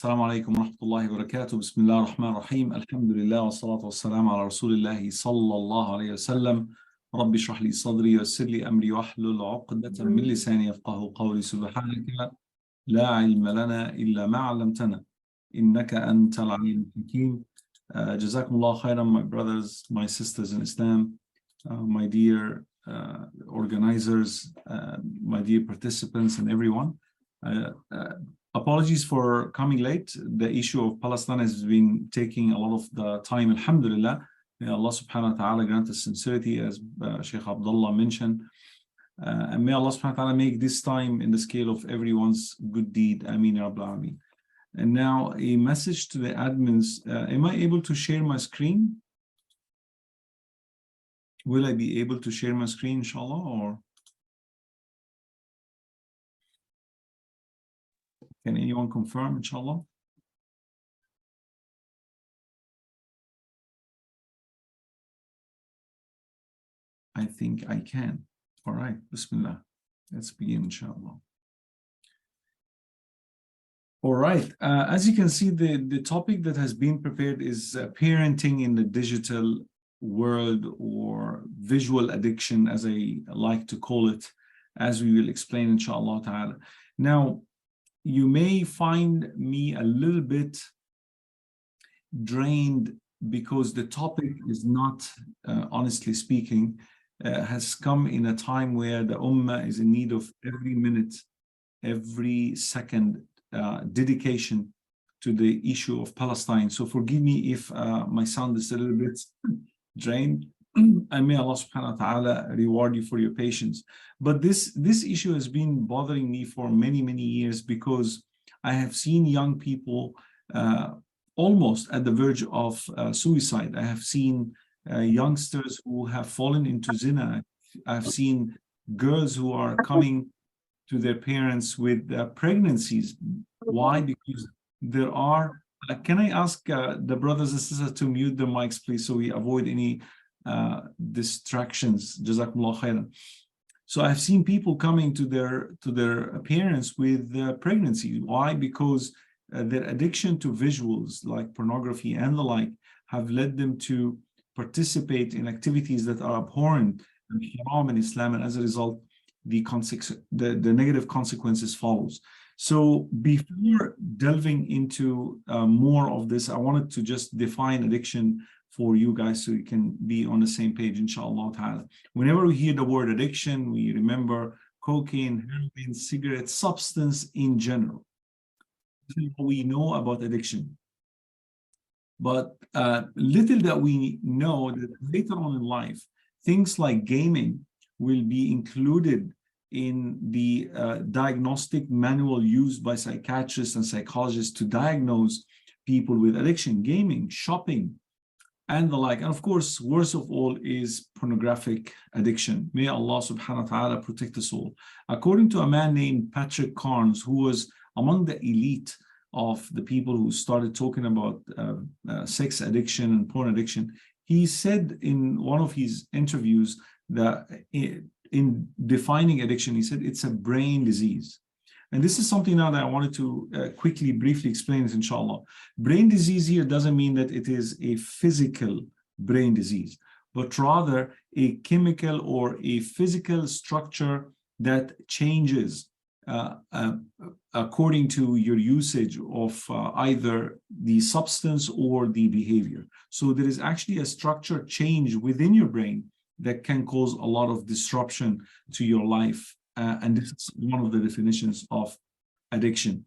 السلام عليكم ورحمة الله وبركاته. بسم الله الرحمن الرحيم. الحمد لله والصلاة والسلام على رسول الله صلى الله عليه وسلم. رب اشرح لي صدري ويسر لي أمري واحلل عقدة من لساني يفقهوا قولي. سبحانك لا علم لنا إلا ما علمتنا إنك أنت العليم الحكيم. جزاكم الله خيرا, my brothers, my sisters in Islam, my dear organizers, my dear participants and everyone. Apologies for coming late. The issue of Palestine has been taking a lot of the time. Alhamdulillah. May Allah subhanahu wa ta'ala grant us sincerity, as Sheikh Abdullah mentioned. And may Allah subhanahu wa ta'ala make this time in the scale of everyone's good deed. Ameen ya Rabbal Alameen. And now a message to the admins. Am I able to share my screen? Will I be able to share my screen, inshallah, or? Can anyone confirm, inshallah? I think I can. All right, Bismillah. Let's begin, inshallah. All right, as you can see, the topic that has been prepared is parenting in the digital world, or visual addiction, as I like to call it, as we will explain, inshallah ta'ala. Now, you may find me a little bit drained because the topic is not, honestly speaking, has come in a time where the Ummah is in need of every minute, every second dedication to the issue of Palestine. So forgive me if my sound is a little bit drained, and may Allah subhanahu wa ta'ala reward you for your patience. But this issue has been bothering me for many years, because I have seen young people almost at the verge of suicide. I have seen youngsters who have fallen into zina. I've seen girls who are coming to their parents with pregnancies. Why? Because there are can I ask the brothers and sisters to mute their mics, please, so we avoid any distractions. Jazakumullah khairan. So I've seen people coming to their parents with pregnancy. Why? Because their addiction to visuals like pornography and the like have led them to participate in activities that are abhorrent and haram in Islam, and as a result, the negative consequences follows. So before delving into more of this, I wanted to just define addiction for you guys so you can be on the same page, inshallah ta'ala. Whenever we hear the word addiction, we remember cocaine, heroin, cigarettes, substance in general. This is what we know about addiction. But little that we know that later on in life, things like gaming will be included in the diagnostic manual used by psychiatrists and psychologists to diagnose people with addiction, gaming, shopping, and the like. And of course, worst of all is pornographic addiction. May Allah subhanahu wa ta'ala protect us all. According to a man named Patrick Carnes, who was among the elite of the people who started talking about sex addiction and porn addiction, he said in one of his interviews that in defining addiction, he said it's a brain disease. And this is something now that I wanted to quickly, briefly explain it, inshallah. Brain disease here doesn't mean that it is a physical brain disease, but rather a chemical or a physical structure that changes according to your usage of either the substance or the behavior. So there is actually a structure change within your brain that can cause a lot of disruption to your life. And this is one of the definitions of addiction.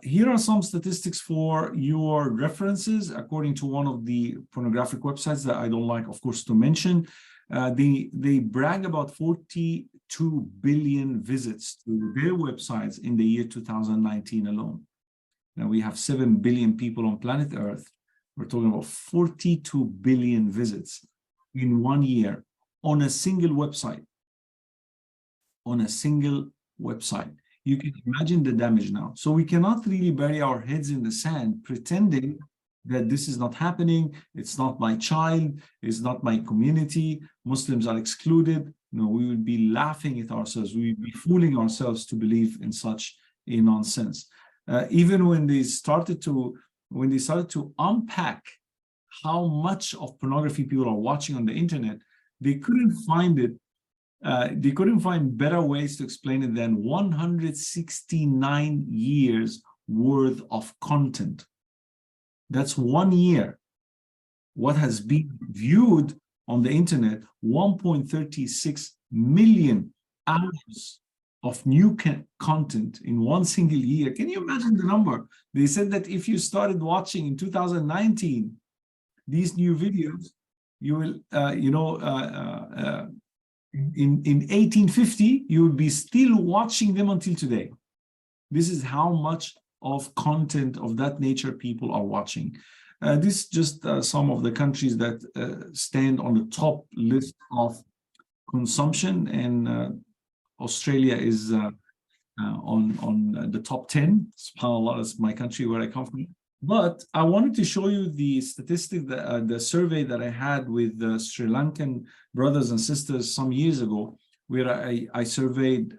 Here are some statistics for your references. According to one of the pornographic websites that I don't like, of course, to mention, they brag about 42 billion visits to their websites in the year 2019 alone. Now we have 7 billion people on planet Earth. We're talking about 42 billion visits in 1 year on a single website. On a single website. You can imagine the damage now. So we cannot really bury our heads in the sand pretending that this is not happening. It's not my child. It's not my community. Muslims are excluded. No, we would be laughing at ourselves. We would be fooling ourselves to believe in such a nonsense. Even when they started to unpack how much of pornography people are watching on the internet, they couldn't find it. They couldn't find better ways to explain it than 169 years worth of content. That's 1 year. What has been viewed on the internet, 1.36 million hours of new content in one single year. Can you imagine the number? They said that if you started watching in 2019 these new videos, you will, in 1850, you will be still watching them until today. This is how much of content of that nature people are watching. This is just some of the countries that stand on the top list of consumption, and Australia is on the top 10. SubhanAllah, that's my country where I come from. But I wanted to show you the statistic, the survey that I had with the Sri Lankan brothers and sisters some years ago, where I surveyed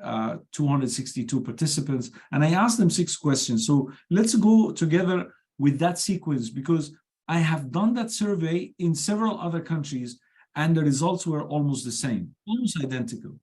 262 participants, and I asked them 6 questions. So let's go together with that sequence, because I have done that survey in several other countries, and the results were almost the same, almost identical.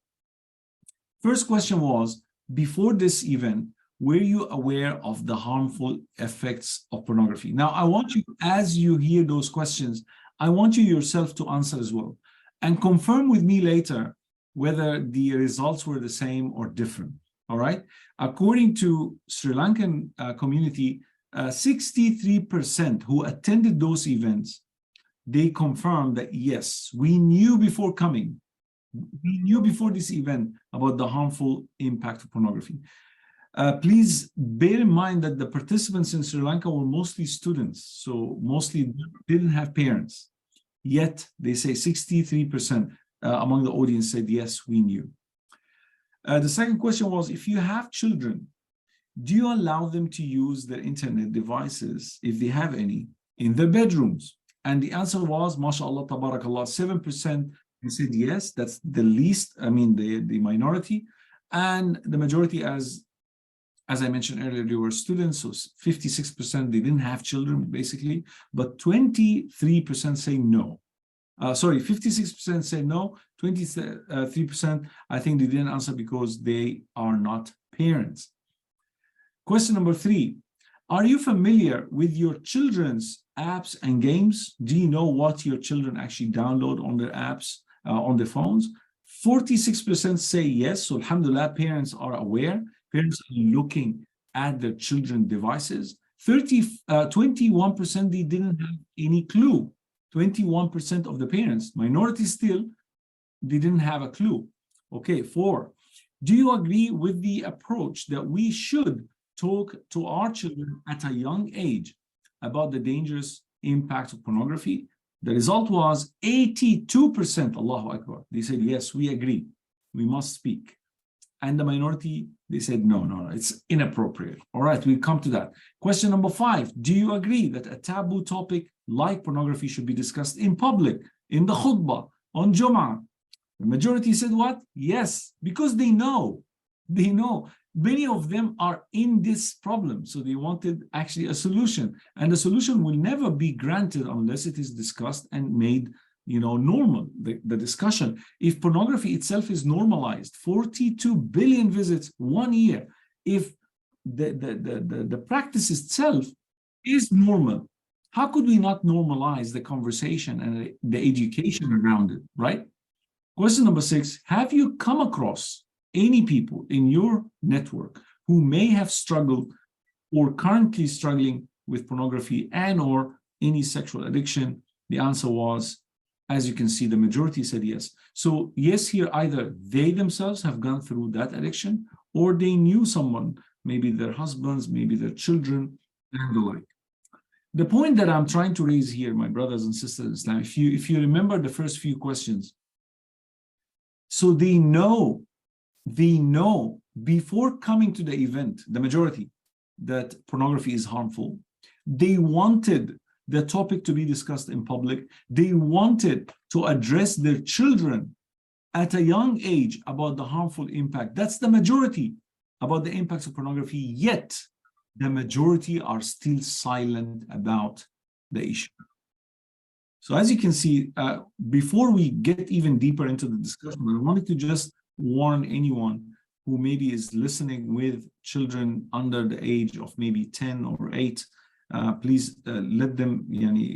First question was, before this event, were you aware of the harmful effects of pornography? Now, I want you, as you hear those questions, I want you yourself to answer as well, and confirm with me later whether the results were the same or different, all right? According to Sri Lankan community, 63% who attended those events, they confirmed that, yes, we knew before coming, we knew before this event about the harmful impact of pornography. Please bear in mind that the participants in Sri Lanka were mostly students, so mostly didn't have parents. Yet they say 63% among the audience said, yes, we knew. The second question was, if you have children, do you allow them to use their internet devices, if they have any, in their bedrooms? And the answer was, mashallah, tabarakallah, 7% they said yes. That's the least, the minority. And the majority, as I mentioned earlier, they were students, so 56%, they didn't have children, basically, but 23% say no. 56% say no, 23%, I think they didn't answer because they are not parents. Question number 3, are you familiar with your children's apps and games? Do you know what your children actually download on their apps, on their phones? 46% say yes, so alhamdulillah, parents are aware. Parents are looking at their children's devices. 21%, they didn't have any clue. 21% of the parents, minority still, they didn't have a clue. Okay, 4, do you agree with the approach that we should talk to our children at a young age about the dangerous impact of pornography? The result was 82%, Allahu Akbar. They said, yes, we agree. We must speak. And the minority, they said, no, it's inappropriate. All right, we'll come to that. Question number 5, do you agree that a taboo topic like pornography should be discussed in public, in the khutbah, on Jum'ah? The majority said what? Yes, because they know. Many of them are in this problem, so they wanted actually a solution. And the solution will never be granted unless it is discussed and made normal, the discussion. If pornography itself is normalized, 42 billion visits 1 year, if the practice itself is normal, how could we not normalize the conversation and the education around it, right? Question number 6, have you come across any people in your network who may have struggled or currently struggling with pornography and or any sexual addiction? The answer was, as you can see, the majority said yes. So yes, here either they themselves have gone through that addiction, or they knew someone, maybe their husbands, maybe their children, and the like. The point that I'm trying to raise here, my brothers and sisters in Islam, if you remember the first few questions, so they know before coming to the event, the majority, that pornography is harmful. They wanted the topic to be discussed in public. They wanted to address their children at a young age about the harmful impact. That's the majority, about the impacts of pornography. Yet the majority are still silent about the issue. So as you can see, before we get even deeper into the discussion, I wanted to just warn anyone who maybe is listening with children under the age of maybe 10 or 8, please let them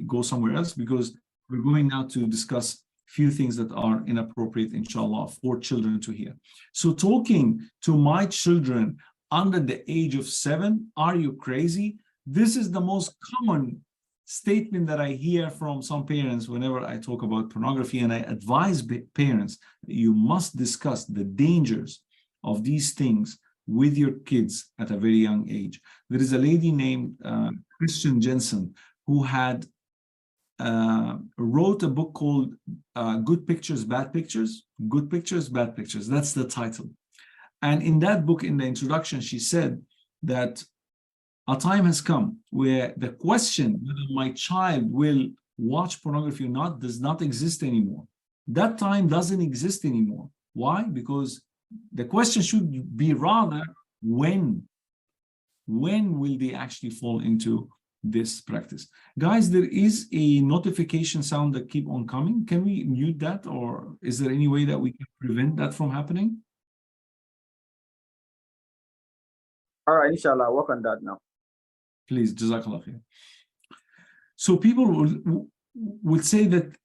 go somewhere else, because we're going now to discuss few things that are inappropriate, inshallah, for children to hear. So talking to my children under the age of 7, are you crazy? This is the most common statement that I hear from some parents whenever I talk about pornography, and I advise parents that you must discuss the dangers of these things with your kids at a very young age. There is a lady named Christian Jensen who had wrote a book called Good Pictures, Bad Pictures. Good Pictures, Bad Pictures. That's the title. And in that book, in the introduction, she said that a time has come where the question whether my child will watch pornography or not does not exist anymore. That time doesn't exist anymore. Why? Because the question should be rather when will they actually fall into this practice? Guys, there is a notification sound that keep on coming. Can we mute that, or is there any way that we can prevent that from happening? All right, inshallah, work on that now. Please, Jazakallah khair. So people will say that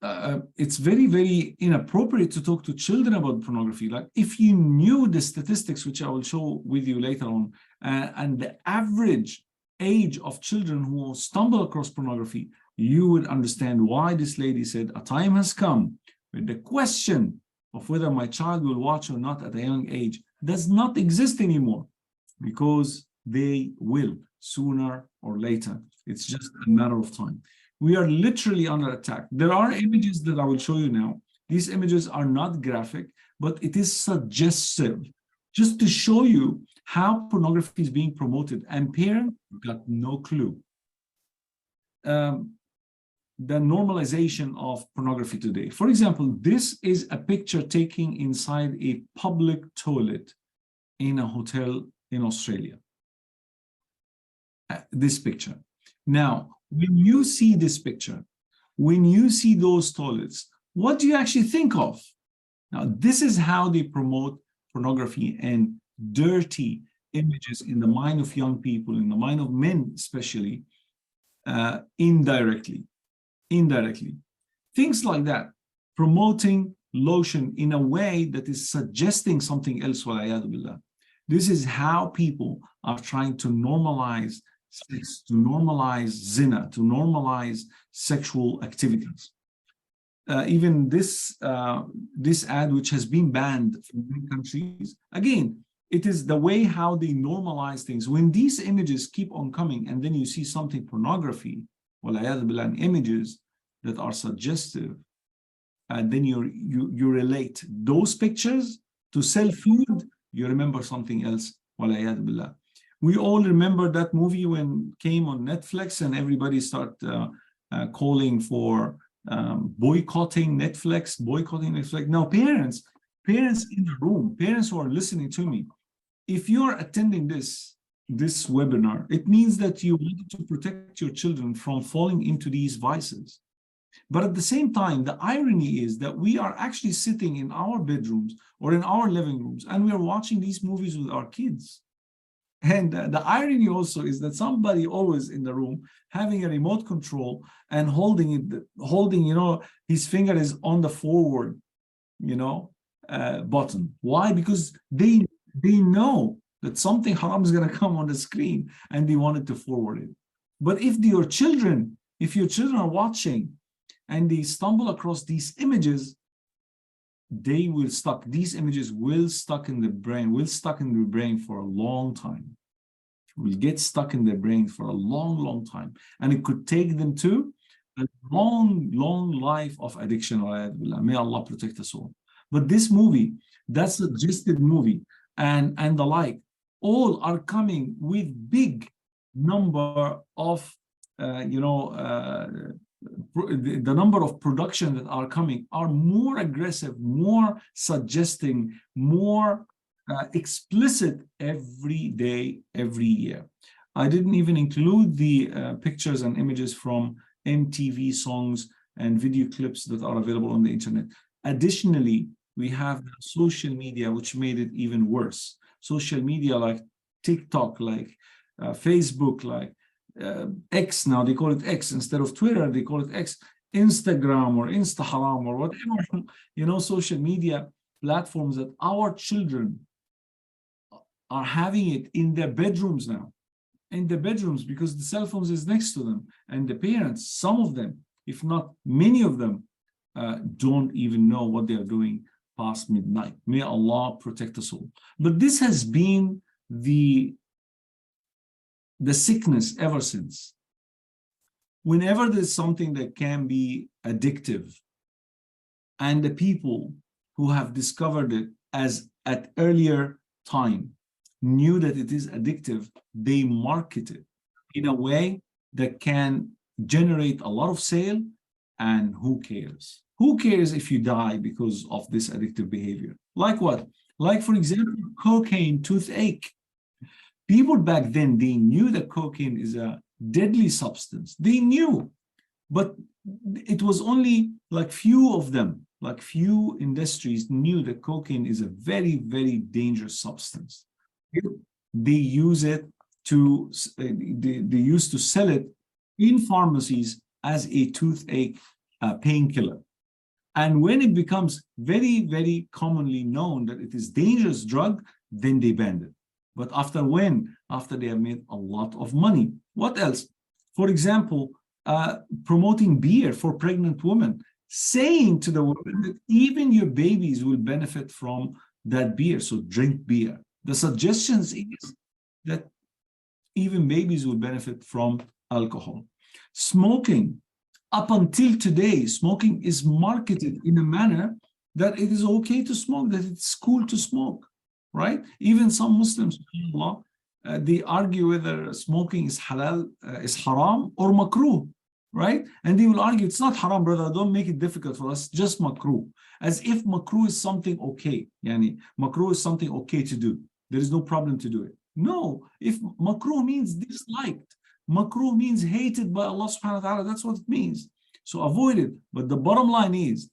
it's very, very inappropriate to talk to children about pornography. Like, if you knew the statistics, which I will show with you later on, and the average age of children who stumble across pornography, you would understand why this lady said a time has come where the question of whether my child will watch or not at a young age does not exist anymore, because they will sooner or later. It's just a matter of time. We are literally under attack. There are images that I will show you now. These images are not graphic, but it is suggestive, just to show you how pornography is being promoted, and parents got no clue. The normalization of pornography today. For example, this is a picture taken inside a public toilet in a hotel in Australia. This picture. Now, when you see this picture, when you see those toilets, what do you actually think of? Now, this is how they promote pornography and dirty images in the mind of young people, in the mind of men especially, indirectly. Things like that, promoting lotion in a way that is suggesting something else, wal'iyadu billah. This is how people are trying to normalize sex, to normalize zina, to normalize sexual activities. Even this ad, which has been banned from many countries, again, it is the way how they normalize things. When these images keep on coming, and then you see something pornography, wal'iyadu billah, and images that are suggestive, and then you relate those pictures to sell food, you remember something else, wal'iyadu billah. We all remember that movie when it came on Netflix, and everybody started calling for boycotting Netflix. Now, parents in the room, parents who are listening to me, if you're attending this webinar, it means that you want to protect your children from falling into these vices. But at the same time, the irony is that we are actually sitting in our bedrooms or in our living rooms, and we are watching these movies with our kids. And the irony also is that somebody always in the room having a remote control and holding, his finger is on the forward, button. Why? Because they know that something haram is going to come on the screen, and they wanted to forward it. But if your children are watching and they stumble across these images, they will stuck. These images will stuck in the brain for a long time. Will get stuck in their brain for a long, long time. And it could take them to a long, long life of addiction. May Allah protect us all. But this movie, that suggested movie, and the like, all are coming with big number of, the number of production that are coming are more aggressive, more suggesting, more explicit every day, every year. I didn't even include the pictures and images from MTV songs and video clips that are available on the internet. Additionally, we have social media, which made it even worse. Social media like TikTok, like Facebook, like X, now they call it X instead of Twitter, they call it X, Instagram or Instaharam or whatever, social media platforms that our children are having it in their bedrooms now. In the bedrooms, because the cell phones is next to them, and the parents, some of them, if not many of them, don't even know what they are doing past midnight. May Allah protect us all. But this has been the sickness ever since. Whenever there's something that can be addictive, and the people who have discovered it as at earlier time knew that it is addictive, they market it in a way that can generate a lot of sale, and who cares? Who cares if you die because of this addictive behavior? Like what? Like, for example, cocaine, toothache. People back then, they knew that cocaine is a deadly substance. They knew, but it was only like few of them, like few industries knew that cocaine is a very, very dangerous substance. They use it to, they used to sell it in pharmacies as a toothache painkiller. And when it becomes very, very commonly known that it is dangerous drug, then they banned it. But after when? After they have made a lot of money. What else? For example, promoting beer for pregnant women, saying to the women that even your babies will benefit from that beer, so drink beer. The suggestions is that even babies will benefit from alcohol. Smoking, up until today, smoking is marketed in a manner that it is okay to smoke, that it's cool to smoke, right? Even some Muslims, they argue whether smoking is halal, is haram or makruh, right? And they will argue, it's not haram, brother, don't make it difficult for us, just makruh. As if makruh is something okay. Yani, makruh is something okay to do. There is no problem to do it. No, if makruh means disliked, makruh means hated by Allah subhanahu wa ta'ala, that's what it means. So avoid it. But the bottom line is,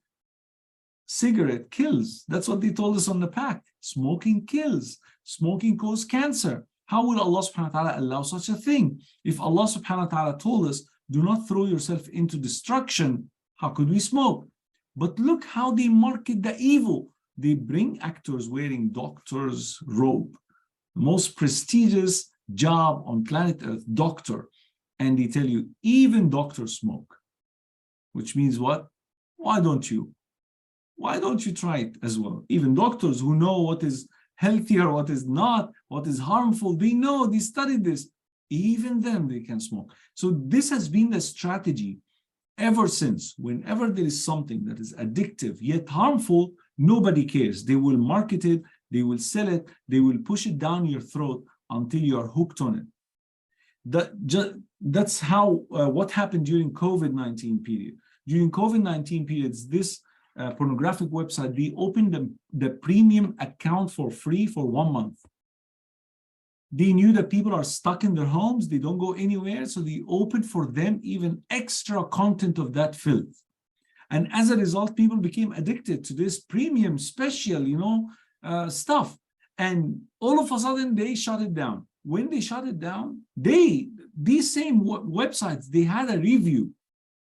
cigarette kills. That's what they told us on the pack. Smoking kills. Smoking causes cancer. How will Allah subhanahu wa ta'ala allow such a thing? If Allah subhanahu wa ta'ala told us, do not throw yourself into destruction, how could we smoke? But look how they market the evil. They bring actors wearing doctor's robe, the most prestigious job on planet Earth, doctor. And they tell you, even doctors smoke. Which means what? Why don't you? Why don't you try it as well? Even doctors who know what is healthier, what is not, what is harmful, they know, they studied this. Even them, they can smoke. So this has been the strategy ever since. Whenever there is something that is addictive yet harmful, nobody cares. They will market it, they will sell it, they will push it down your throat until you are hooked on it. That's how what happened during COVID-19 period. During COVID-19 periods, this pornographic website, they opened the premium account for free for 1 month. They knew that people are stuck in their homes, they don't go anywhere, so they opened for them even extra content of that filth. And as a result, people became addicted to this premium special, stuff. And all of a sudden, they shut it down. When they shut it down, these same websites, they had a review.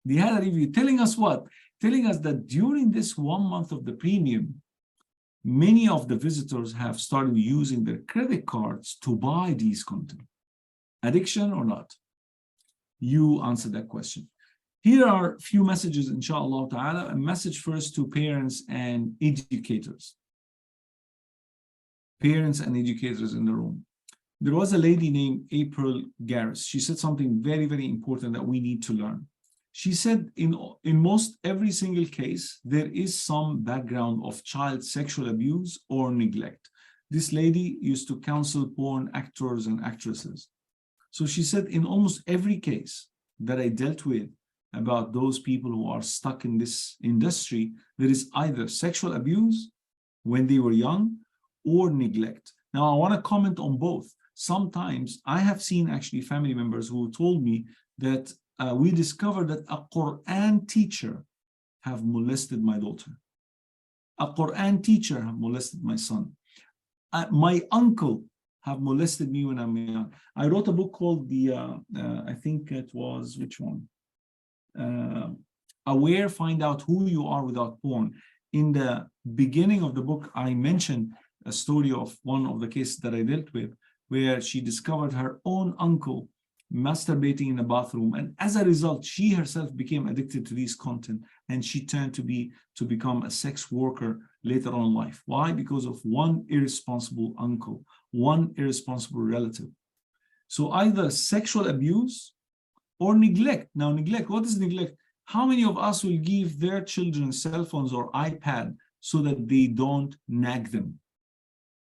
They had a review telling us what? Telling us that during this 1 month of the premium, many of the visitors have started using their credit cards to buy these content. Addiction or not? You answer that question. Here are a few messages, inshallah ta'ala. A message first to parents and educators. Parents and educators in the room. There was a lady named April Garris. She said something very, very important that we need to learn. She said in most every single case, there is some background of child sexual abuse or neglect. This lady used to counsel porn actors and actresses. So she said in almost every case that I dealt with about those people who are stuck in this industry, there is either sexual abuse when they were young or neglect. Now, I want to comment on both. sometimes I have seen actually family members who told me that we discovered that a Quran teacher have molested my daughter. A Quran teacher have molested my son. My uncle have molested me when I'm young. I wrote a book called I think it was, which one? Aware, Find Out Who You Are Without Porn. In the beginning of the book, I mentioned a story of one of the cases that I dealt with, where she discovered her own uncle masturbating in the bathroom, and as a result, she herself became addicted to this content, and she turned to become a sex worker later on in life. Why? Because of one irresponsible uncle, one irresponsible relative. So either sexual abuse or neglect. Now, neglect, what is neglect? How many of us will give their children cell phones or iPad so that they don't nag them,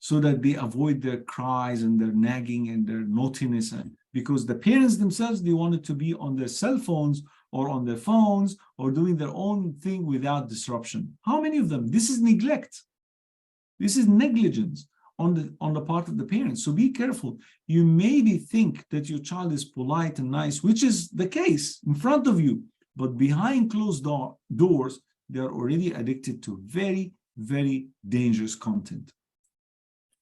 so that they avoid their cries and their nagging and their naughtiness? Because the parents themselves, they wanted to be on their cell phones or on their phones or doing their own thing without disruption. How many of them? This is neglect. This is negligence on the part of the parents. So be careful. You maybe think that your child is polite and nice, which is the case in front of you, but behind closed doors, they are already addicted to very, very dangerous content.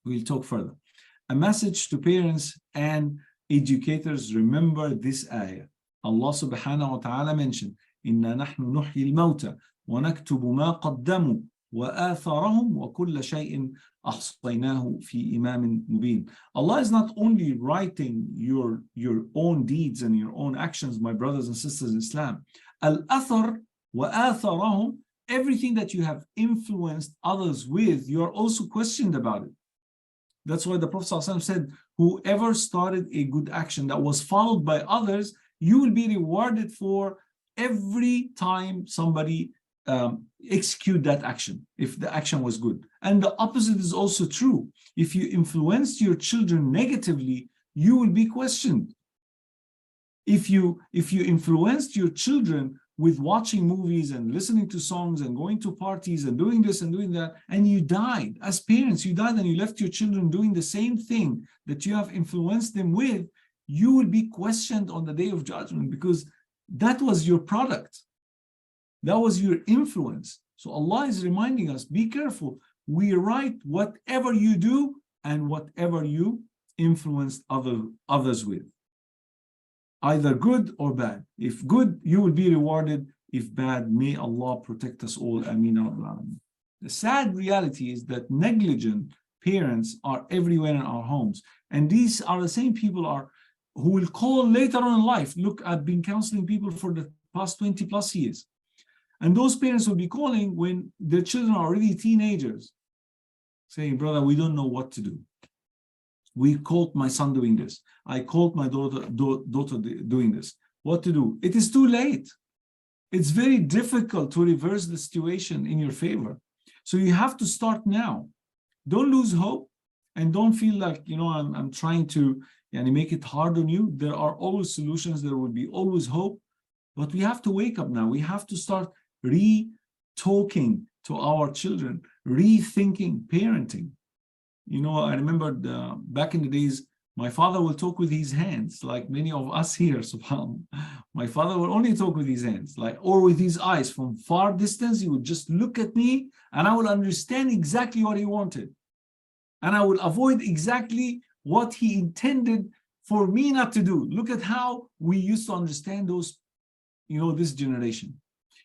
We'll talk further. A message to parents and educators: remember this ayah. Allah subhanahu wa ta'ala mentioned, إِنَّا نَحْنُ نُحْيِي الْمَوْتَى وَنَكْتُبُ مَا قَدَّمُوا وَآثَارَهُمْ وَكُلَّ شَيْءٍ أَحْصَيْنَاهُ فِي إِمَامٍ مُبِينٍ. Allah is not only writing your own deeds and your own actions, my brothers and sisters in Islam. Al-athar وَآثَارَهُمْ, everything that you have influenced others with, you are also questioned about it. That's why the Prophet ﷺ said, whoever started a good action that was followed by others, you will be rewarded for every time somebody execute that action, if the action was good. And the opposite is also true. If you influenced your children negatively, you will be questioned. If you influenced your children with watching movies and listening to songs and going to parties and doing this and doing that, and you died, as parents, you died and you left your children doing the same thing that you have influenced them with, you will be questioned on the day of judgment, because that was your product. That was your influence. So Allah is reminding us, be careful. We write whatever you do and whatever you influence others with, either good or bad. If good, you will be rewarded. If bad, may Allah protect us all. Ameen. The sad reality is that negligent parents are everywhere in our homes. And these are the same people who will call later on in life. Look, I've been counseling people for the past 20 plus years. And those parents will be calling when their children are already teenagers, saying, brother, we don't know what to do. We caught my son doing this. I caught my daughter doing this. What to do? It is too late. It's very difficult to reverse the situation in your favor. So you have to start now. Don't lose hope, and don't feel like, I'm trying to make it hard on you. There are always solutions. There will be always hope. But we have to wake up now. We have to start re-talking to our children, rethinking parenting. I remember back in the days, my father will talk with his hands, like many of us here, subhanAllah. My father will only talk with his hands, or with his eyes. From far distance, he would just look at me, and I will understand exactly what he wanted. And I will avoid exactly what he intended for me not to do. Look at how we used to understand those, this generation.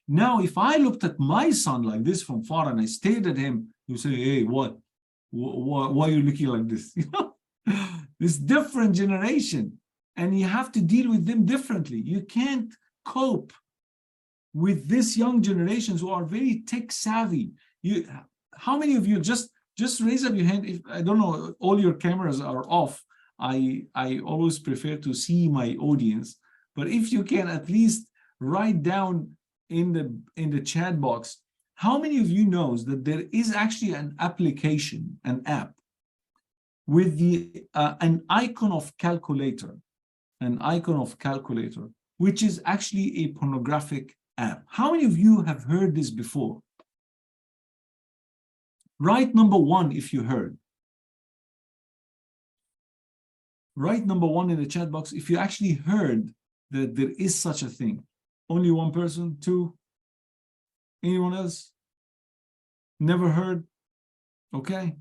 Now, if I looked at my son like this from far and I stared at him, you say, hey, what? Why are you looking like this? This different generation, and you have to deal with them differently. You can't cope with this young generations who are very tech savvy. How many of you, just raise up your hand? If I don't know, all your cameras are off. I always prefer to see my audience, but if you can at least write down in the chat box, how many of you knows that there is actually an application, an app, with an icon of calculator, which is actually a pornographic app? How many of you have heard this before? Write number 1 if you heard. write number one in the chat box if you actually heard that there is such a thing. Only one person, two, anyone else? Never heard? Okay.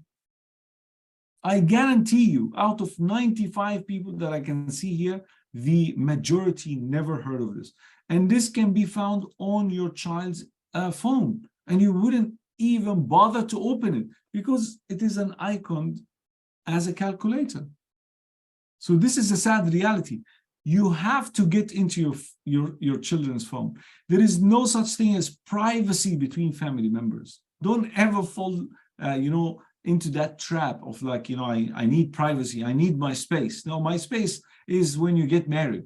I guarantee you, out of 95 people that I can see here, the majority never heard of this. And this can be found on your child's phone. And you wouldn't even bother to open it because it is an icon as a calculator. So this is a sad reality. You have to get into your children's phone. There is no such thing as privacy between family members. Don't ever fall, into that trap of like, I need privacy. I need my space. No, my space is when you get married.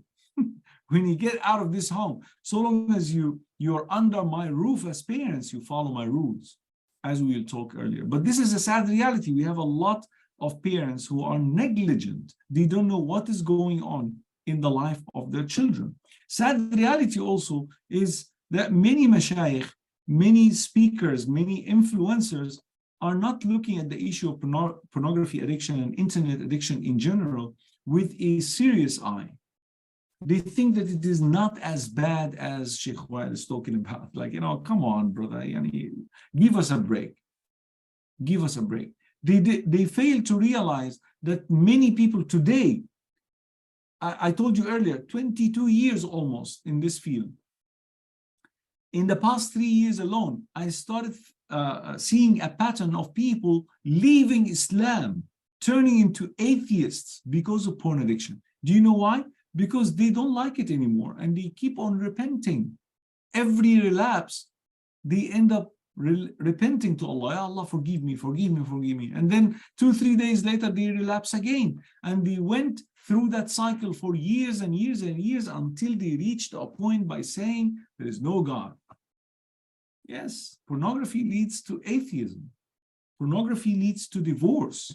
When you get out of this home, so long as you're under my roof as parents, you follow my rules, as we will talk earlier. But this is a sad reality. We have a lot of parents who are negligent. They don't know what is going on in the life of their children. Sad reality also is that many mashayikh, many speakers, many influencers are not looking at the issue of pornography addiction and internet addiction in general with a serious eye. They think that it is not as bad as Sheikh Wael is talking about. Like, come on, brother, give us a break. Give us a break. They fail to realize that many people today, I told you earlier, 22 years almost in this field. In the past 3 years alone, I started seeing a pattern of people leaving Islam, turning into atheists because of porn addiction. Do you know why? Because they don't like it anymore and they keep on repenting. Every relapse, they end up repenting to Allah. Ya Allah, forgive me, forgive me, forgive me. And then 2-3 days later, they relapse again. And they went through that cycle for years and years and years until they reached a point by saying, there is no God. Yes, pornography leads to atheism. Pornography leads to divorce.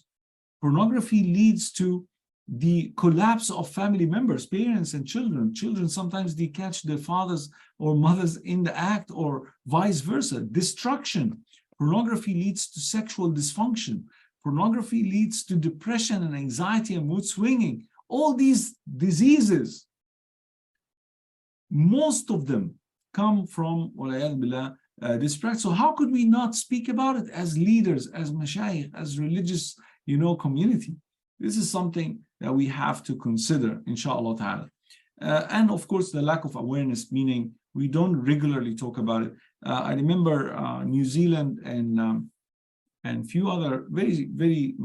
Pornography leads to the collapse of family members, parents and children. Children, sometimes they catch their fathers or mothers in the act or vice versa. Destruction. Pornography leads to sexual dysfunction. Pornography leads to depression and anxiety and mood swinging. All these diseases, most of them come from this practice. So how could we not speak about it as leaders, as mashayikh, as religious, community? This is something that we have to consider, inshallah ta'ala. And of course, the lack of awareness, meaning we don't regularly talk about it. I remember New Zealand and few other very, very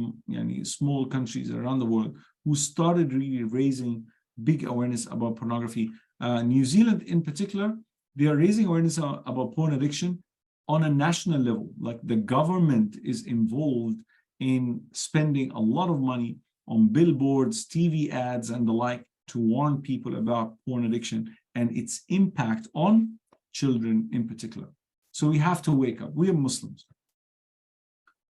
small countries around the world who started really raising big awareness about pornography. New Zealand in particular, they are raising awareness about porn addiction on a national level. Like the government is involved in spending a lot of money on billboards, TV ads, and the like to warn people about porn addiction and its impact on children in particular. So we have to wake up. We are Muslims.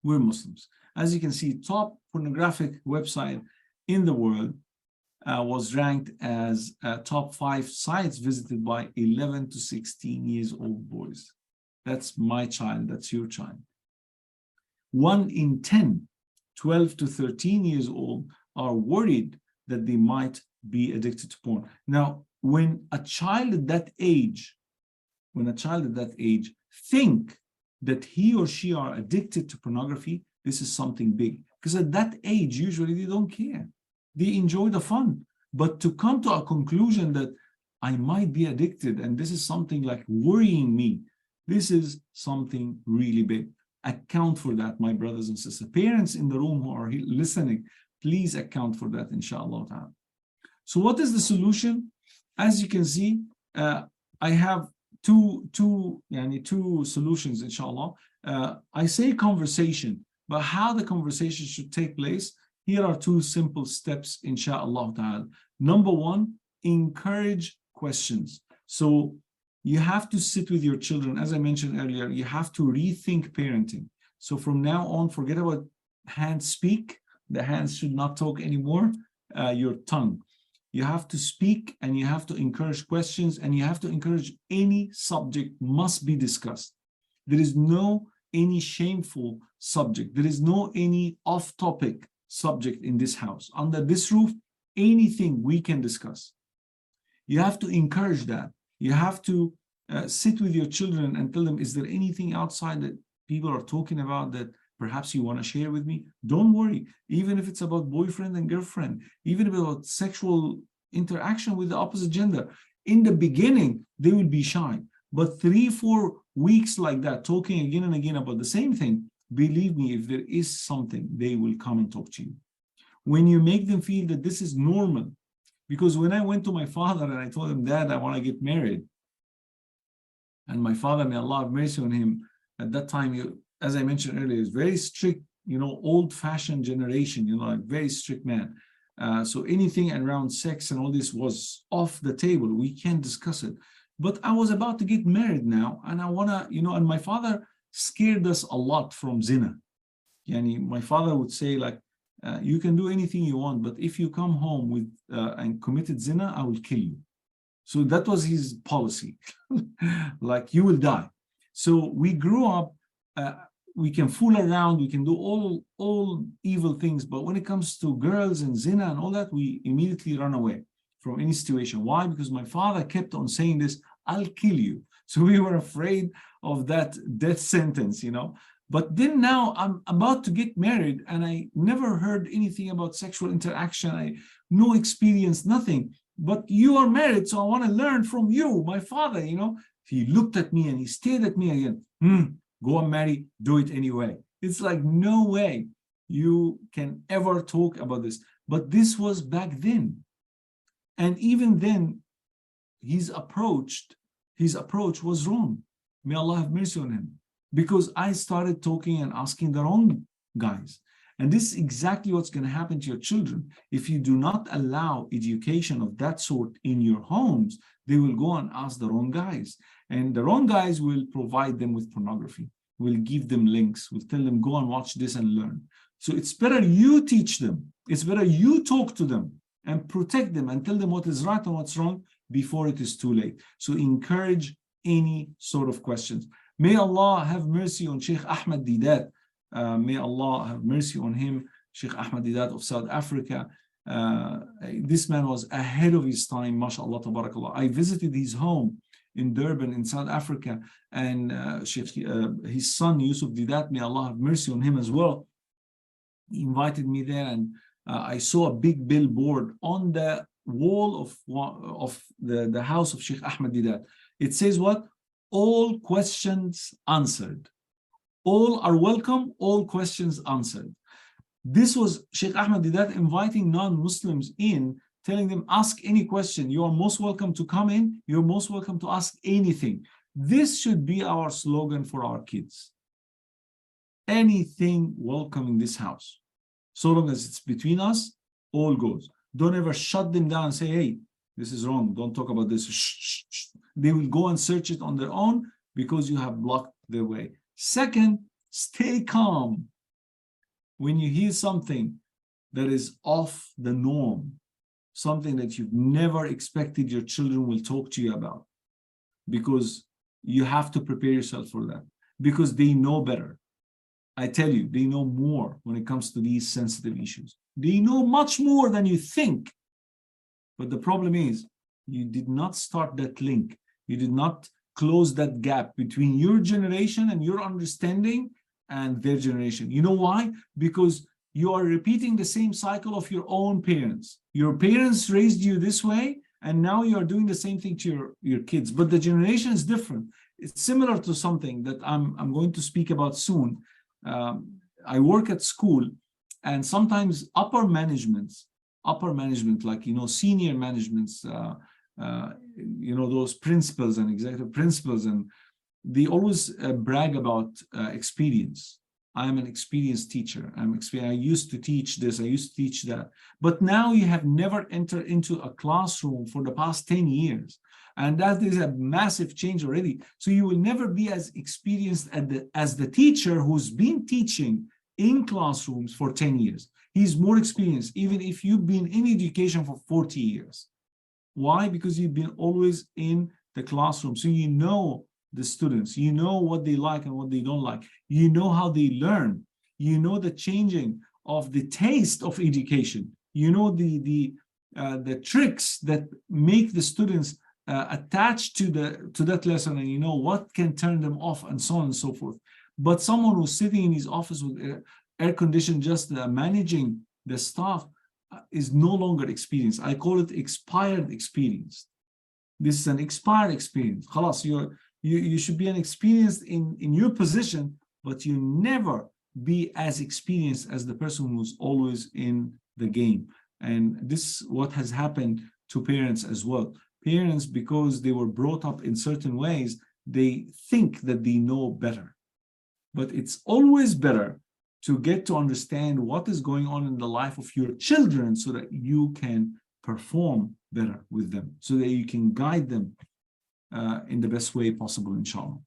We're Muslims. As you can see, top pornographic website in the world was ranked as top 5 sites visited by 11 to 16 years old boys. That's my child, that's your child. 1 in 10, 12 to 13 years old are worried that they might be addicted to porn. Now, when a child at that age, think that he or she are addicted to pornography, this is something big. Because at that age, usually they don't care. They enjoy the fun. But to come to a conclusion that I might be addicted and this is something like worrying me, this is something really big. Account for that, my brothers and sisters. Parents in the room who are listening, please account for that, inshallah ta'ala. So what is the solution? As you can see, I have two solutions, inshallah. I say conversation, but how the conversation should take place, here are 2 simple steps, inshallah ta'ala. Number 1, encourage questions. So you have to sit with your children. As I mentioned earlier, you have to rethink parenting. So from now on, forget about hands speak. The hands should not talk anymore. Your tongue. You have to speak and you have to encourage questions and you have to encourage any subject must be discussed. There is no any shameful subject. There is no any off-topic subject in this house. Under this roof, anything we can discuss. You have to encourage that. You have to sit with your children and tell them, is there anything outside that people are talking about that perhaps you want to share with me? Don't worry. Even if it's about boyfriend and girlfriend, even about sexual interaction with the opposite gender. In the beginning, they will be shy. But 3-4 weeks like that, talking again and again about the same thing, believe me, if there is something, they will come and talk to you. When you make them feel that this is normal, because when I went to my father and I told him, Dad, I want to get married. And my father, may Allah have mercy on him, at that time, as I mentioned earlier, is very strict, old-fashioned generation, like very strict man. So anything around sex and all this was off the table. We can't discuss it. But I was about to get married now, and I want to, and my father scared us a lot from zina. My father would say, like, you can do anything you want, but if you come home with and committed zina, I will kill you. So that was his policy. Like, you will die. So we grew up, we can fool around, we can do all evil things, but when it comes to girls and zina and all that, we immediately run away from any situation. Why? Because my father kept on saying this, I'll kill you. So we were afraid of that death sentence, But then now I'm about to get married and I never heard anything about sexual interaction. No experience, nothing. But you are married, so I want to learn from you, my father, He looked at me and he stared at me again. Go and marry, do it anyway. It's like, no way you can ever talk about this. But this was back then. And even then, his approach was wrong. May Allah have mercy on him. Because I started talking and asking the wrong guys. And this is exactly what's going to happen to your children. If you do not allow education of that sort in your homes, they will go and ask the wrong guys. And the wrong guys will provide them with pornography, will give them links, will tell them, go and watch this and learn. So it's better you teach them. It's better you talk to them and protect them and tell them what is right and what's wrong before it is too late. So encourage any sort of questions. May Allah have mercy on Sheikh Ahmed Deedat. May Allah have mercy on him, Sheikh Ahmed Deedat of South Africa. This man was ahead of his time, mashallah, tabarakallah. I visited his home in Durban in South Africa, and his son Yusuf Deedat, may Allah have mercy on him as well. He invited me there, and I saw a big billboard on the wall of the house of Sheikh Ahmed Deedat. It says what? All questions answered. All are welcome, all questions answered. This was Sheikh Ahmed Deedat inviting non-Muslims in, telling them, ask any question. You are most welcome to come in. You're most welcome to ask anything. This should be our slogan for our kids. Anything welcome in this house. So long as it's between us, all goes. Don't ever shut them down and say, hey, this is wrong. Don't talk about this. Shh, shh, shh. They will go and search it on their own because you have blocked their way. Second, stay calm. When you hear something that is off the norm, something that you've never expected your children will talk to you about, because you have to prepare yourself for that, because they know better. I tell you, they know more when it comes to these sensitive issues. They know much more than you think. But the problem is, you did not start that link. You did not close that gap between your generation and your understanding and their generation. You know why? Because you are repeating the same cycle of your own parents. Your parents raised you this way, and now you are doing the same thing to your kids. But the generation is different. It's similar to something that I'm going to speak about soon. I work at school, and sometimes upper management, like, senior managements, those principals and executive principals, and they always brag about experience. I am an experienced teacher. I used to teach this, I used to teach that. But now you have never entered into a classroom for the past 10 years. And that is a massive change already. So you will never be as experienced as the teacher who's been teaching in classrooms for 10 years. He's more experienced, even if you've been in education for 40 years. Why? Because you've been always in the classroom. So you know the students, you know what they like and what they don't like. You know how they learn. You know the changing of the taste of education. You know the the tricks that make the students attached to that lesson, and what can turn them off, and so on and so forth. But someone who's sitting in his office with air conditioned, just managing the staff, is no longer experienced. I call it expired experience. This is an expired experience. Khalas, you should be an experienced in your position, but you never be as experienced as the person who's always in the game. And this is what has happened to parents as well. Parents, because they were brought up in certain ways, they think that they know better. But it's always better to get to understand what is going on in the life of your children so that you can perform better with them, so that you can guide them in the best way possible, inshallah.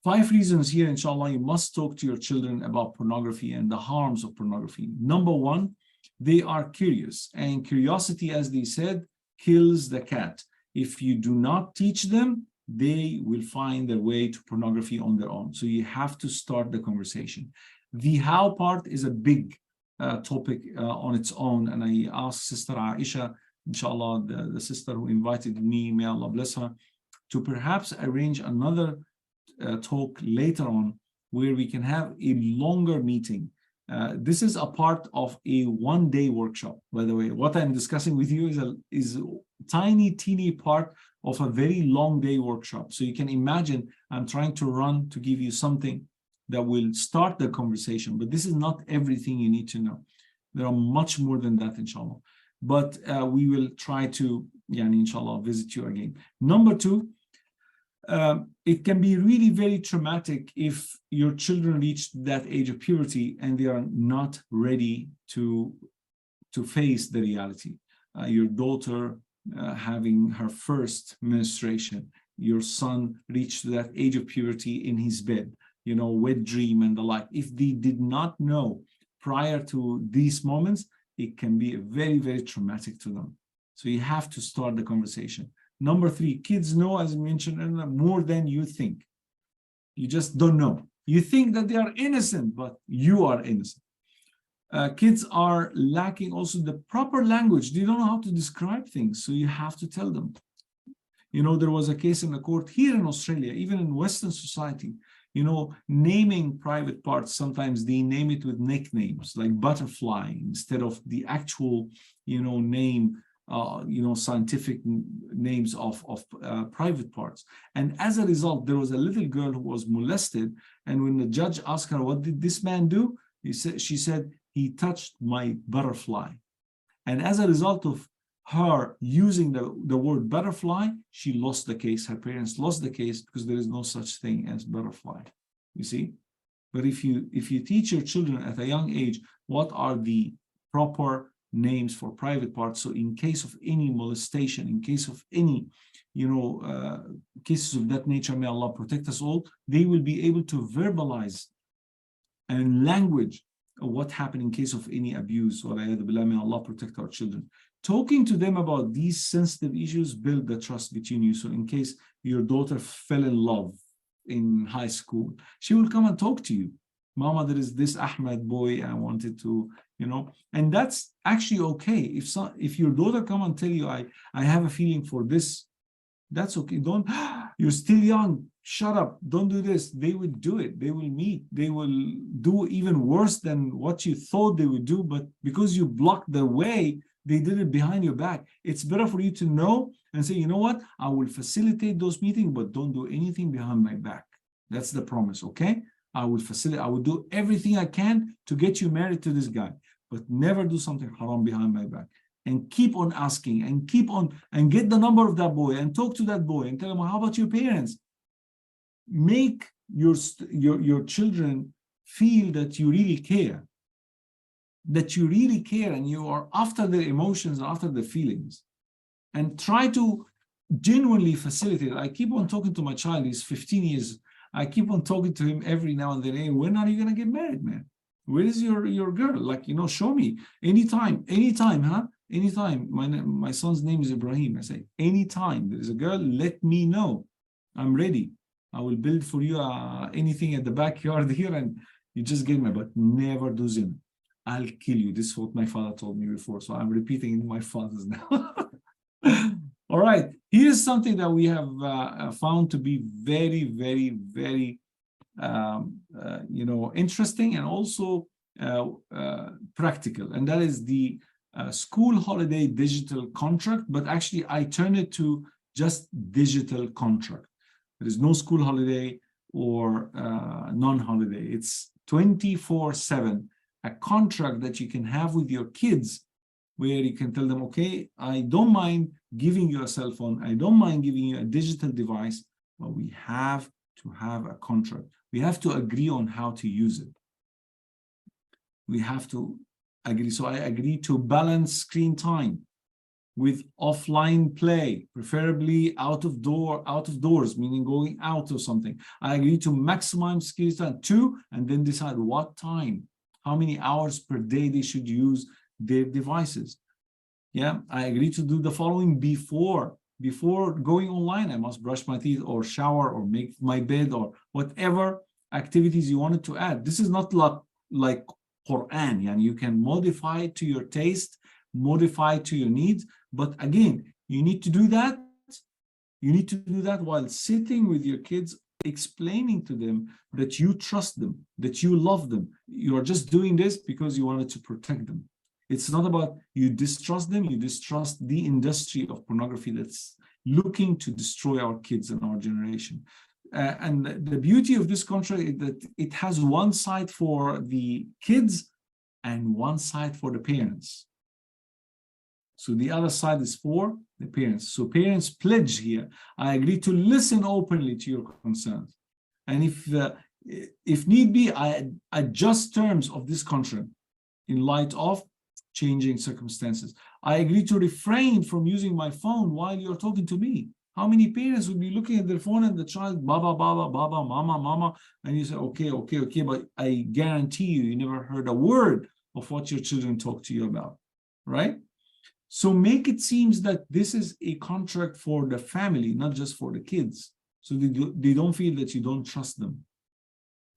5 reasons here, inshallah, you must talk to your children about pornography and the harms of pornography. Number 1, they are curious, and curiosity, as they said, kills the cat. If you do not teach them, they will find their way to pornography on their own. So you have to start the conversation. The how part is a big topic on its own, and I asked Sister Aisha, inshallah, the sister who invited me, may Allah bless her, to perhaps arrange another talk later on where we can have a longer meeting. This is a part of a one-day workshop, by the way. What I'm discussing with you is a tiny, teeny part of a very long day workshop. So you can imagine I'm trying to give you something that will start the conversation, but this is not everything you need to know. There are much more than that, inshallah. But we will try to, inshallah, visit you again. Number 2, it can be really very traumatic if your children reach that age of puberty and they are not ready to face the reality. Your daughter having her first menstruation, your son reached that age of puberty in his bed, wet dream and the like. If they did not know prior to these moments, it can be very, very traumatic to them. So you have to start the conversation. Number 3, kids know, as I mentioned, more than you think. You just don't know. You think that they are innocent, but you are innocent. Kids are lacking also the proper language. They don't know how to describe things, so you have to tell them. There was a case in the court here in Australia, even in Western society, naming private parts, sometimes they name it with nicknames like butterfly instead of the actual, name, scientific names of private parts. And as a result, there was a little girl who was molested. And when the judge asked her, what did this man do? She said, he touched my butterfly. And as a result of her using the word butterfly, she lost the case. Her parents lost the case because there is no such thing as butterfly, you see. But if you teach your children at a young age what are the proper names for private parts, so in case of any molestation, in case of any cases of that nature, may Allah protect us all, they will be able to verbalize and language what happened in case of any abuse. Or may Allah protect our children. Talking to them about these sensitive issues build the trust between you. So in case your daughter fell in love in high school, she will come and talk to you. Mama, there is this Ahmed boy I wanted to, and that's actually okay. If your daughter come and tell you, I have a feeling for this, that's okay. Don't, you're still young, shut up, don't do this. They will do it. They will meet. They will do even worse than what you thought they would do, but because you blocked their way, they did it behind your back. It's better for you to know and say, you know what, I will facilitate those meetings, but don't do anything behind my back. That's the promise, okay? I will facilitate, I will do everything I can to get you married to this guy, but never do something haram behind my back. And keep on asking and keep on and get the number of that boy and talk to that boy and tell him, how about your parents? Make your children feel that you really care. That you really care and you are after their emotions, after their feelings, and try to genuinely facilitate. I keep on talking to my child, he's 15 years. I keep on talking to him every now and then. Hey, when are you going to get married, man? Where is your girl? Like, show me. Anytime, huh? Anytime. My son's name is Ibrahim. I say, anytime there is a girl, let me know. I'm ready. I will build for you anything at the backyard here and you just get me, but never do zina. I'll kill you. This is what my father told me before. So I'm repeating my father's now. All right. Here's something that we have found to be very, very, very, interesting and also practical. And that is the school holiday digital contract. But actually, I turn it to just digital contract. There is no school holiday or non-holiday. It's 24/7, a contract that you can have with your kids where you can tell them, okay, I don't mind giving you a cell phone. I don't mind giving you a digital device, but we have to have a contract. We have to agree on how to use it. We have to agree. So I agree to balance screen time with offline play, preferably out of doors, meaning going out or something. I agree to maximize screen time too, and then decide what time, how many hours per day they should use their devices. Yeah, I agree to do the following before going online. I must brush my teeth or shower or make my bed or whatever activities you wanted to add. This is not like Quran, and you can modify it to your taste, modify it to your needs. But again, you need to do that. You need to do that while sitting with your kids, explaining to them that you trust them, that you love them. You are just doing this because you wanted to protect them. It's not about you distrust them, you distrust the industry of pornography that's looking to destroy our kids and our generation. And the beauty of this contract is that it has one side for the kids and one side for the parents. So the other side is for the parents. So parents pledge here, I agree to listen openly to your concerns. And if need be, I adjust terms of this contract in light of changing circumstances. I agree to refrain from using my phone while you're talking to me. How many parents would be looking at their phone and the child, baba, baba, baba, mama, mama, and you say, okay, but I guarantee you never heard a word of what your children talk to you about, right? So make it seems that this is a contract for the family, not just for the kids. So they don't feel that you don't trust them.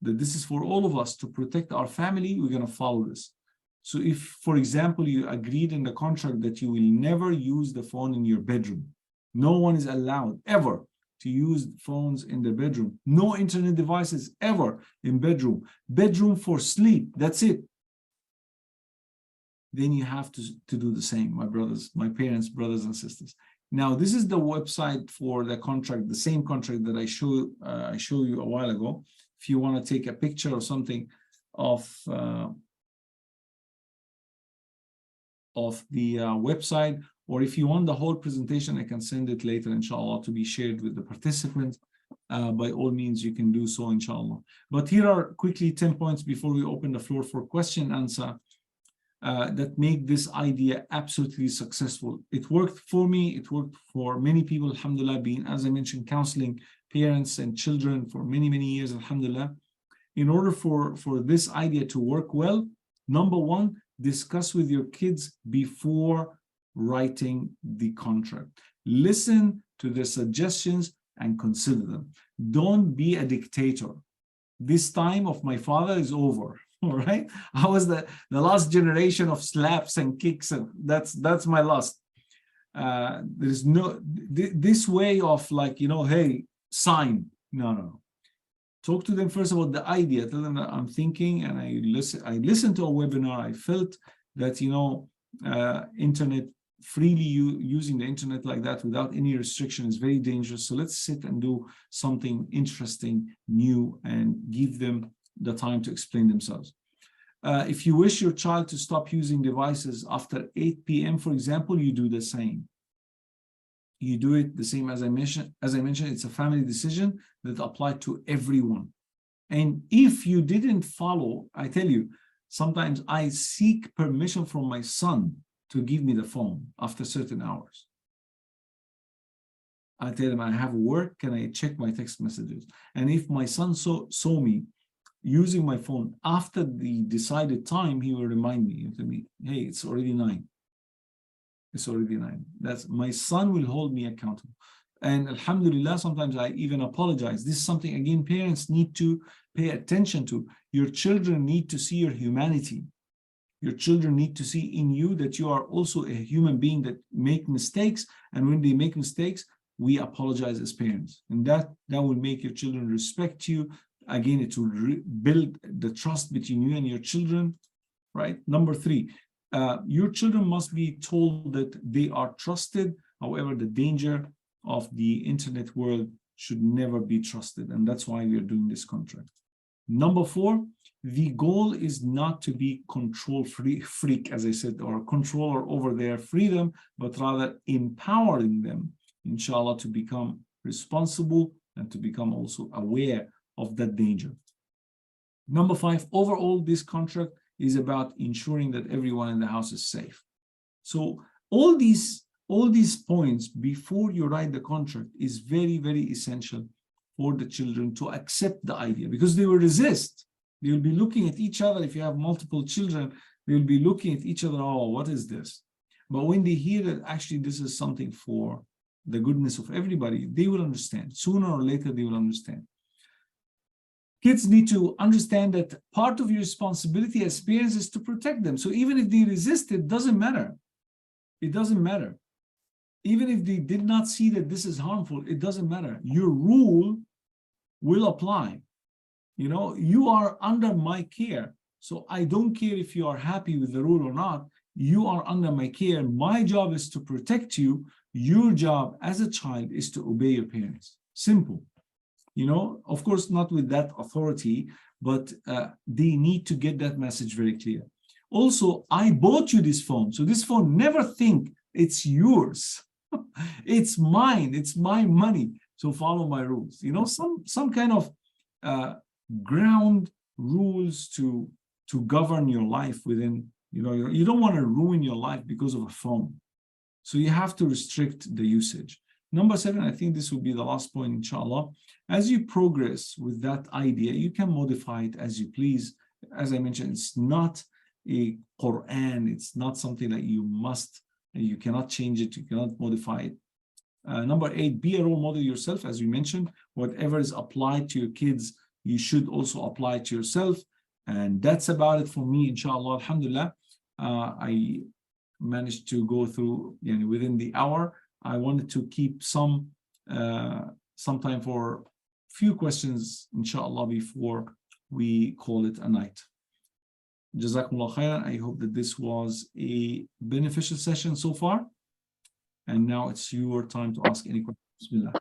That this is for all of us to protect our family, we're going to follow this. So if, for example, you agreed in the contract that you will never use the phone in your bedroom, no one is allowed ever to use phones in the bedroom, no internet devices ever in bedroom for sleep, that's it. Then you have to do the same, my brothers, my parents, brothers and sisters. Now, this is the website for the contract, the same contract that I showed you a while ago. If you want to take a picture or something of the website, or if you want the whole presentation, I can send it later, inshallah, to be shared with the participants. By all means, you can do so, inshallah. But here are quickly 10 points before we open the floor for question and answer that make this idea absolutely successful. It worked for me. It worked for many people, alhamdulillah, being, as I mentioned, counseling parents and children for many, many years, alhamdulillah. In order for this idea to work well, number one, discuss with your kids before writing the contract. Listen to their suggestions and consider them. Don't be a dictator. This time of my father is over. All right, I was the last generation of slaps and kicks, and that's my last. There is no this way of like, hey, sign. No. Talk to them first about the idea. Tell them that I'm thinking, and I listened to a webinar. I felt that internet freely using the internet like that without any restriction is very dangerous. So let's sit and do something interesting, new, and give them the time to explain themselves. If you wish your child to stop using devices after 8 p.m., for example, you do the same. You do it the same as I mentioned. It's a family decision that applies to everyone. And if you didn't follow, I tell you, sometimes I seek permission from my son to give me the phone after certain hours. I tell him I have work, can I check my text messages? And if my son saw me using my phone after the decided time, he will remind me, he'll tell me, hey, it's already 9. It's already 9. That's my son will hold me accountable. And alhamdulillah, sometimes I even apologize. This is something, again, parents need to pay attention to. Your children need to see your humanity. Your children need to see in you that you are also a human being that make mistakes. And when they make mistakes, we apologize as parents. And that will make your children respect you. Again, it will build the trust between you and your children, right? Number 3, your children must be told that they are trusted. However, the danger of the internet world should never be trusted. And that's why we are doing this contract. Number 4, the goal is not to be control freak, as I said, or a controller over their freedom, but rather empowering them, inshallah, to become responsible and to become also aware of that danger. Number 5, overall, this contract is about ensuring that everyone in the house is safe. So all these points before you write the contract is very, very essential for the children to accept the idea, because they will resist. They will be looking at each other. If you have multiple children, they will be looking at each other, oh, what is this? But when they hear that actually this is something for the goodness of everybody, they will understand. Sooner or later, they will understand. Kids need to understand that part of your responsibility as parents is to protect them. So even if they resist, it doesn't matter. It doesn't matter. Even if they did not see that this is harmful, it doesn't matter. Your rule will apply. You know, you are under my care. So I don't care if you are happy with the rule or not. You are under my care. My job is to protect you. Your job as a child is to obey your parents. Simple. You know, of course, not with that authority, but they need to get that message very clear. Also, I bought you this phone. So this phone, never think it's yours. It's mine. It's my money. So follow my rules. You know, some kind of ground rules to govern your life within, you know, you don't want to ruin your life because of a phone. So you have to restrict the usage. Number 7, I think this will be the last point, inshallah. As you progress with that idea, you can modify it as you please. As I mentioned, it's not a Quran. It's not something that you must, you cannot change it. You cannot modify it. Number 8, be a role model yourself. As we mentioned, whatever is applied to your kids, you should also apply it to yourself. And that's about it for me, inshallah. Alhamdulillah, I managed to go through, you know, within the hour. I wanted to keep some time for few questions, inshallah, before we call it a night. Jazakumullah khairan. I hope that this was a beneficial session so far. And now it's your time to ask any questions. Bismillah.